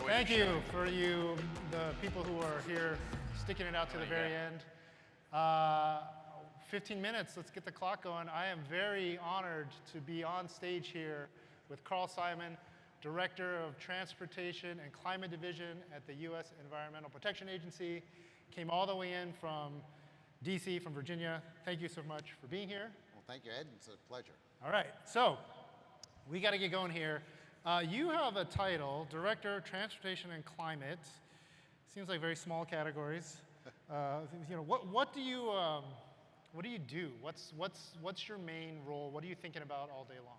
Thank you for the people who are here, sticking it out to the very end. 15 minutes, let's get the clock going. I am very honored to be on stage here with Carl Simon, Director of Transportation and Climate Division at the U.S. Environmental Protection Agency. Came all the way in from DC, from Virginia. Thank you so much for being here. Well, thank you, Ed. It's a pleasure. All right, so we got to get going here. You have a title, Director of Transportation and Climate. Seems like very small categories. What do you do? What's your main role? What are you thinking about all day long?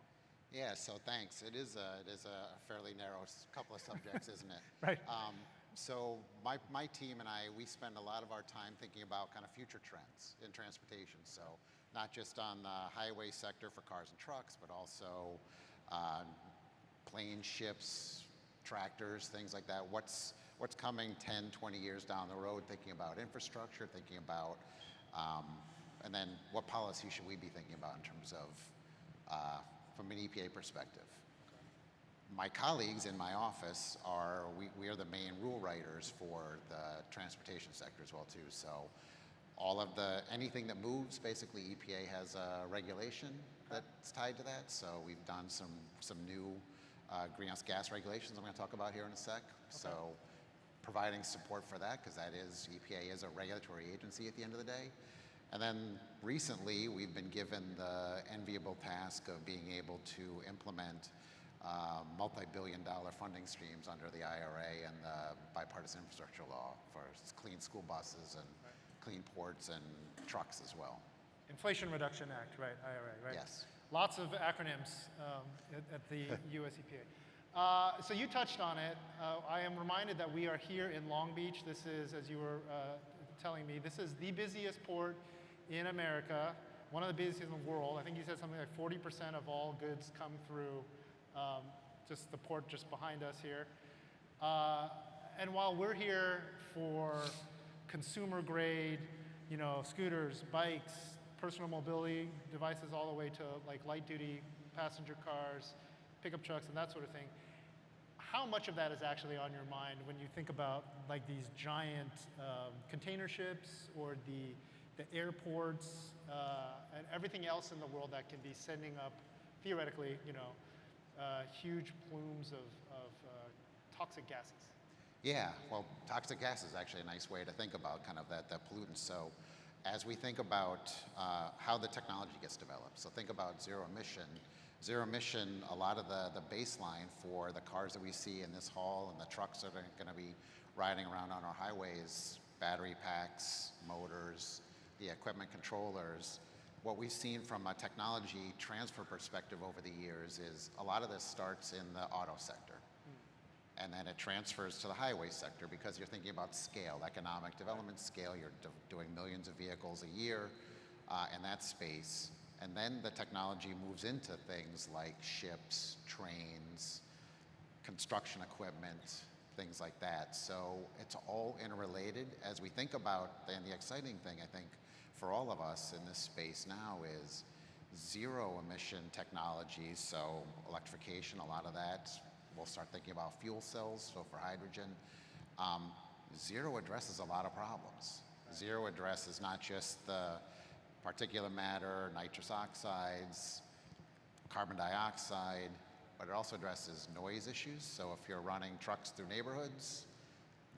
Yeah, so thanks. It is a fairly narrow couple of subjects, isn't it? Right. So my team and I, we spend a lot of our time thinking about kind of future trends in transportation. So not just on the highway sector for cars and trucks, but also planes, ships, tractors, things like that. What's coming 10, 20 years down the road, thinking about infrastructure, thinking about, and then what policy should we be thinking about in terms of, from an EPA perspective. My colleagues in my office we are the main rule writers for the transportation sector as well too. So all of anything that moves, basically EPA has a regulation that's tied to that. So we've done some new greenhouse gas regulations I'm going to talk about here in a sec. Okay. So providing support for that, because EPA is a regulatory agency at the end of the day. And then recently we've been given the enviable task of being able to implement multi-billion-dollar funding streams under the IRA and the bipartisan infrastructure law for clean school buses and clean ports and trucks as well. Inflation Reduction Act, right, IRA, right? Yes. Lots of acronyms at the US EPA. So you touched on it. I am reminded that we are here in Long Beach. This is, as you were telling me, this is the busiest port in America, one of the busiest in the world. I think you said something like 40% of all goods come through just the port just behind us here. And while we're here for consumer grade, scooters, bikes, personal mobility devices all the way to like light duty passenger cars, pickup trucks and that sort of thing, how much of that is actually on your mind when you think about like these giant container ships or the airports and everything else in the world that can be sending up, theoretically, huge plumes of toxic gases? Yeah, well, toxic gas is actually a nice way to think about kind of that pollutant. So as we think about how the technology gets developed, so think about zero emission. Zero emission, a lot of the baseline for the cars that we see in this hall and the trucks that are going to be riding around on our highways, battery packs, motors, the equipment controllers. What we've seen from a technology transfer perspective over the years is a lot of this starts in the auto sector. And then it transfers to the highway sector because you're thinking about scale, economic development scale. You're doing millions of vehicles a year in that space. And then the technology moves into things like ships, trains, construction equipment, things like that. So it's all interrelated. As we think about, and the exciting thing, I think, for all of us in this space now is zero emission technologies. So electrification, a lot of that. We'll start thinking about fuel cells, so for hydrogen. Zero addresses a lot of problems. Zero addresses not just the particulate matter, nitrous oxides, carbon dioxide, but it also addresses noise issues. So if you're running trucks through neighborhoods,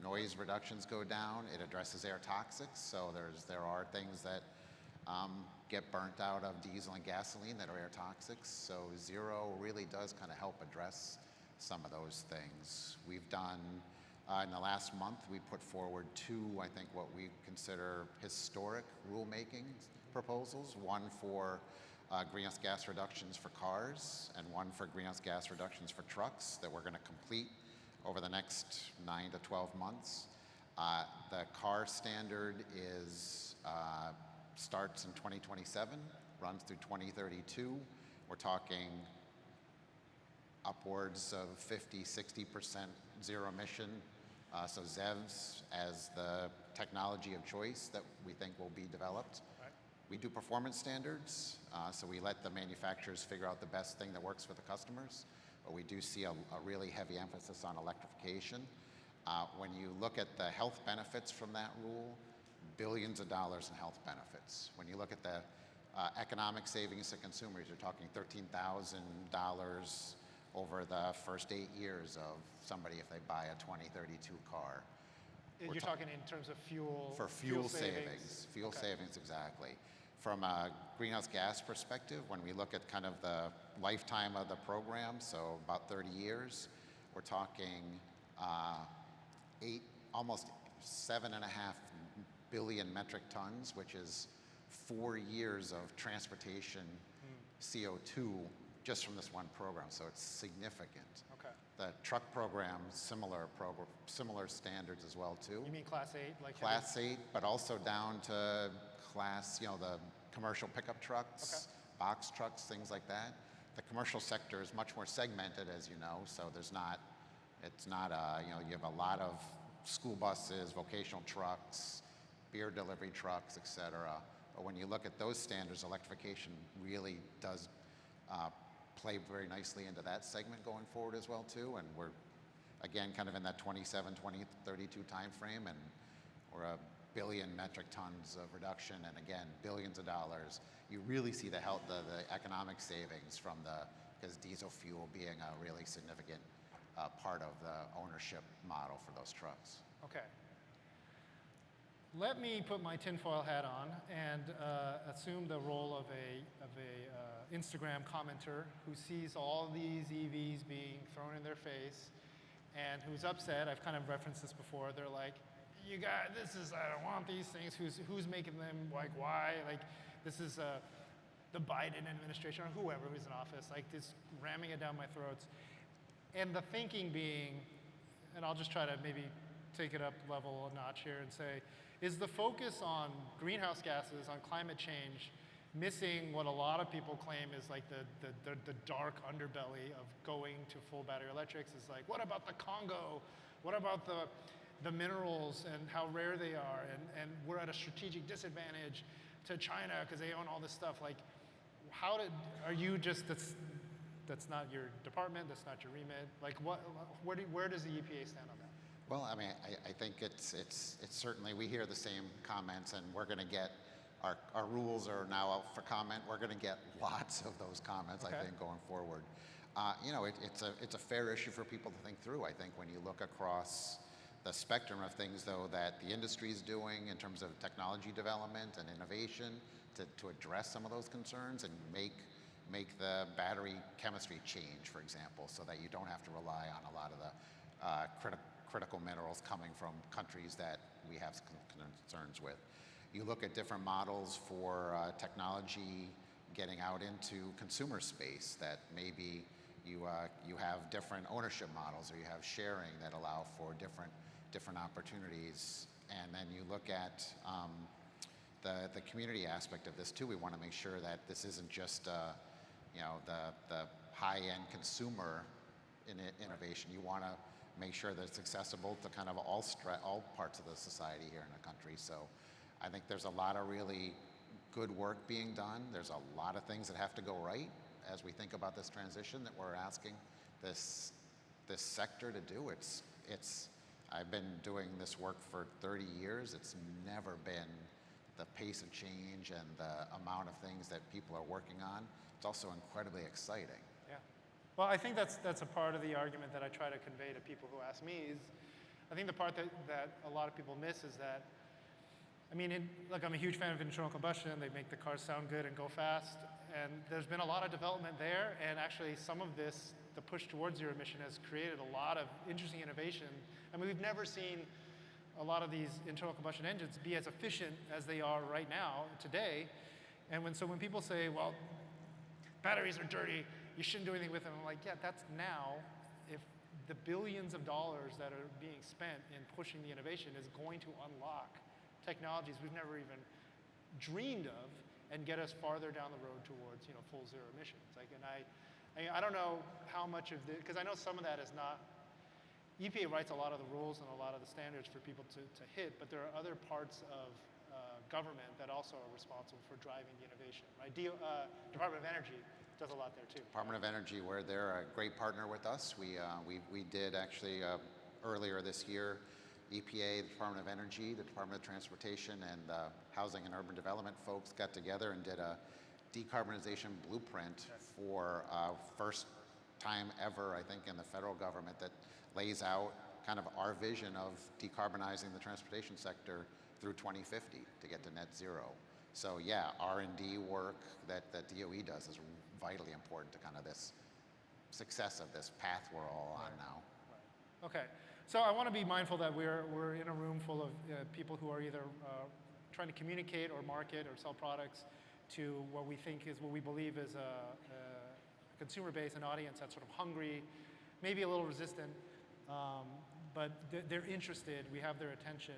noise reductions go down. It addresses air toxics. So there are things that get burnt out of diesel and gasoline that are air toxics. So zero really does kind of help address some of those things. We've done, in the last month, we put forward two, I think, what we consider historic rulemaking proposals, one for greenhouse gas reductions for cars and one for greenhouse gas reductions for trucks that we're going to complete over the next 9 to 12 months. The car standard starts in 2027, runs through 2032. We're talking upwards of 50, 60% zero emission. So ZEVs as the technology of choice that we think will be developed. Right. We do performance standards, so we let the manufacturers figure out the best thing that works for the customers. but we do see a really heavy emphasis on electrification. When you look at the health benefits from that rule, billions of dollars in health benefits. When you look at the economic savings to consumers, you're talking $13,000 over the first 8 years of somebody if they buy a 2032 car. You're talking in terms of fuel. For fuel savings. Fuel savings, exactly. From a greenhouse gas perspective, when we look at kind of the lifetime of the program, so about 30 years, we're talking almost 7.5 billion metric tons, which is 4 years of transportation CO2 just from this one program. So it's significant. Okay. The truck program, similar standards as well too. You mean Class 8? Like Class 8, but also down to class, the commercial pickup trucks, box trucks, things like that. The commercial sector is much more segmented, as you know, so it's not you have a lot of school buses, vocational trucks, beer delivery trucks, et cetera. But when you look at those standards, electrification really does play very nicely into that segment going forward as well too. And we're, again, kind of in that 27, 2032 timeframe, and we're 1 billion metric tons of reduction, and again, billions of dollars. You really see the economic savings from because diesel fuel being a really significant part of the ownership model for those trucks. Okay. Let me put my tinfoil hat on and assume the role of a Instagram commenter who sees all these EVs being thrown in their face and who's upset. I've kind of referenced this before. They're like, "You guys, I don't want these things. Who's making them? Like, why? Like, this is the Biden administration or whoever who's in office. Like, this ramming it down my throats." And the thinking being, and I'll just try to maybe take it up level a notch here and say, is the focus on greenhouse gases, on climate change, missing what a lot of people claim is like the dark underbelly of going to full battery electrics? Is like, what about the Congo? What about the minerals and how rare they are? And we're at a strategic disadvantage to China because they own all this stuff. Like, are you just, that's not your department, that's not your remit? Like, where does the EPA stand on that? Well, I mean, I think it's certainly, we hear the same comments, and we're going to get, our rules are now out for comment. We're going to get lots of those comments, I think, going forward. It's a fair issue for people to think through. I think when you look across the spectrum of things, though, that the industry is doing in terms of technology development and innovation to address some of those concerns and make the battery chemistry change, for example, so that you don't have to rely on a lot of the critical minerals coming from countries that we have concerns with. You look at different models for technology getting out into consumer space that maybe you have different ownership models, or you have sharing that allow for different opportunities. And then you look at the community aspect of this too. We want to make sure that this isn't just the high-end consumer innovation. You want to make sure that it's accessible to kind of all parts of the society here in the country. So I think there's a lot of really good work being done. There's a lot of things that have to go right as we think about this transition that we're asking this sector to do. I've been doing this work for 30 years. It's never been the pace of change and the amount of things that people are working on. It's also incredibly exciting. Yeah. Well, I think that's a part of the argument that I try to convey to people who ask me is, I think the part that a lot of people miss is that, I mean, look, I'm a huge fan of internal combustion. They make the cars sound good and go fast. And there's been a lot of development there. And actually some of this, the push towards zero emission, has created a lot of interesting innovation. I mean, we've never seen a lot of these internal combustion engines be as efficient as they are right now, today. And when people say, well, batteries are dirty, you shouldn't do anything with them, I'm like, yeah, that's now. If the billions of dollars that are being spent in pushing the innovation is going to unlock technologies we've never even dreamed of and get us farther down the road towards full zero emissions. Like, and I don't know how much of this, because I know some of that is not, EPA writes a lot of the rules and a lot of the standards for people to hit, but there are other parts of government that also are responsible for driving the innovation, right? Department of Energy does a lot there too. Department of Energy, where they're a great partner with us. We did actually earlier this year, EPA, the Department of Energy, the Department of Transportation, and Housing and Urban Development folks got together and did a decarbonization blueprint for first time ever, I think, in the federal government that lays out kind of our vision of decarbonizing the transportation sector through 2050 to get to net zero. So yeah, R&D work that DOE does is vitally important to kind of this success of this path we're all on now. Right. Okay, so I want to be mindful that we're in a room full of people who are either trying to communicate or market or sell products to what we believe is a consumer base, an audience that's sort of hungry, maybe a little resistant, but they're interested. We have their attention.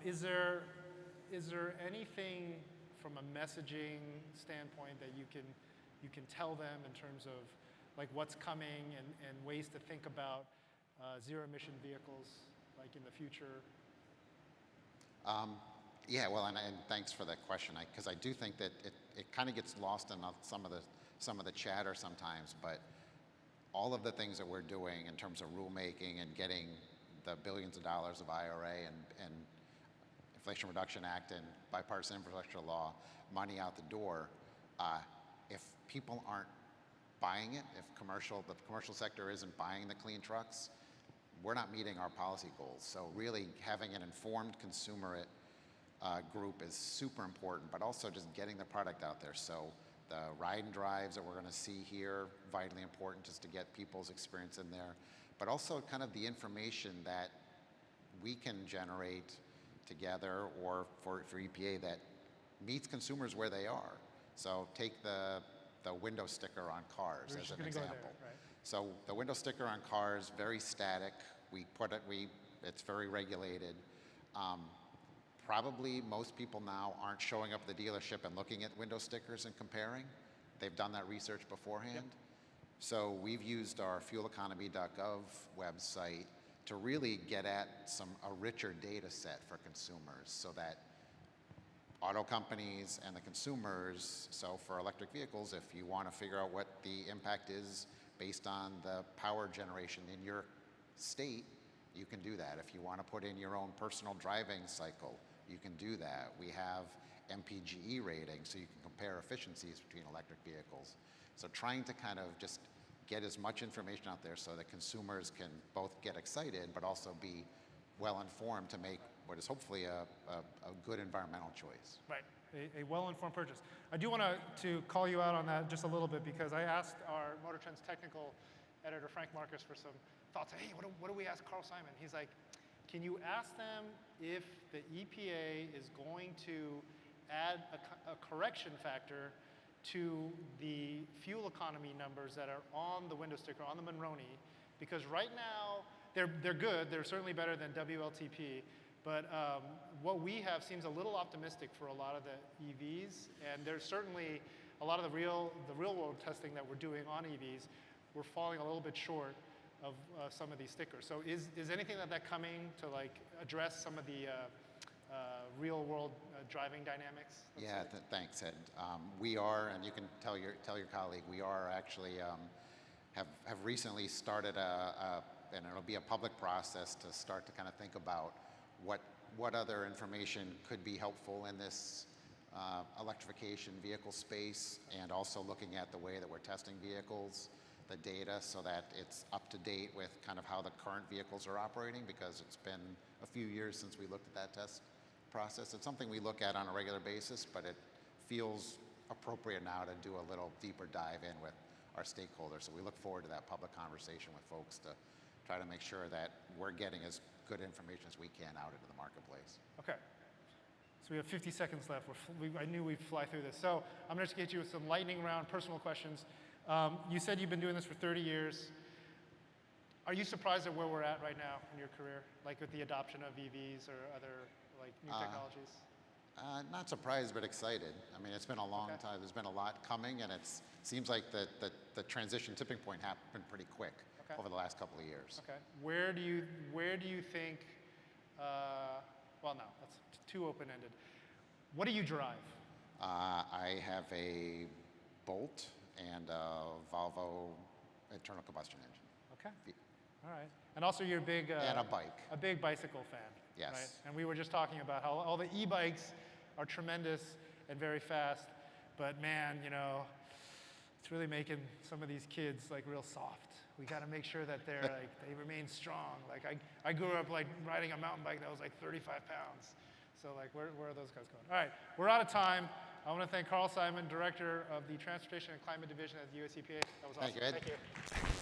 Is there anything from a messaging standpoint that you can tell them in terms of like what's coming and ways to think about zero emission vehicles like in the future? Yeah, well, and thanks for that question, because I do think that it kind of gets lost in some of the chatter sometimes, but all of the things that we're doing in terms of rulemaking and getting the billions of dollars of IRA and Inflation Reduction Act and bipartisan infrastructure law money out the door, if people aren't buying it, if the commercial sector isn't buying the clean trucks, we're not meeting our policy goals. So really having an informed consumer group is super important, but also just getting the product out there. So the ride and drives that we're going to see here, vitally important just to get people's experience in there, but also kind of the information that we can generate together or for EPA that meets consumers where they are. So take the window sticker on cars as an example. There, right? So the window sticker on cars, very static. It's very regulated. Probably most people now aren't showing up at the dealership and looking at window stickers and comparing. They've done that research beforehand. Yep. So we've used our fueleconomy.gov website to really get at a richer data set for consumers so that auto companies and the consumers, so for electric vehicles, if you want to figure out what the impact is based on the power generation in your state, you can do that. If you want to put in your own personal driving cycle, you can do that. We have MPGE ratings, so you can compare efficiencies between electric vehicles. So trying to kind of just get as much information out there so that consumers can both get excited, but also be well informed to make what is hopefully a good environmental choice. Right, a well-informed purchase. I do want to call you out on that just a little bit because I asked our Motor Trend's technical editor, Frank Marcus, for some thoughts. Hey, what do we ask Carl Simon? He's like, can you ask them if the EPA is going to add a correction factor to the fuel economy numbers that are on the window sticker, on the Monroney? Because right now, they're good. They're certainly better than WLTP. But what we have seems a little optimistic for a lot of the EVs. And there's certainly a lot of the real world testing that we're doing on EVs. We're falling a little bit short of some of these stickers. So is anything like that coming to like address some of the real world driving dynamics? Yeah, thanks, Ed. We are, and you can tell your colleague, we are actually have recently started and it'll be a public process to start to kind of think about what other information could be helpful in this electrification vehicle space, and also looking at the way that we're testing vehicles, the data, so that it's up to date with kind of how the current vehicles are operating, because it's been a few years since we looked at that test process. It's something we look at on a regular basis, but it feels appropriate now to do a little deeper dive in with our stakeholders. So we look forward to that public conversation with folks to try to make sure that we're getting as good information as we can out into the marketplace. Okay. So we have 50 seconds left. I knew we'd fly through this. So I'm going to get you with some lightning round personal questions. You said you've been doing this for 30 years. Are you surprised at where we're at right now in your career, like with the adoption of EVs or other like new technologies? Not surprised, but excited. I mean, it's been a long time. There's been a lot coming, and it seems like the transition tipping point happened pretty quick over the last couple of years. Okay. Where do you think? Well, no, that's too open-ended. What do you drive? I have a Bolt and Volvo internal combustion engine. Okay. All right. And also you're a big And a bike. a big bicycle fan. Yes. Right? And we were just talking about how all the e-bikes are tremendous and very fast, but man, you know, it's really making some of these kids like real soft. We got to make sure that they're like they remain strong. Like I grew up like riding a mountain bike that was like 35 pounds. So like where are those guys going? All right, we're out of time. I want to thank Carl Simon, Director of the Transportation and Climate Division at the US EPA. That was awesome. Thank you, Ed. Thank you.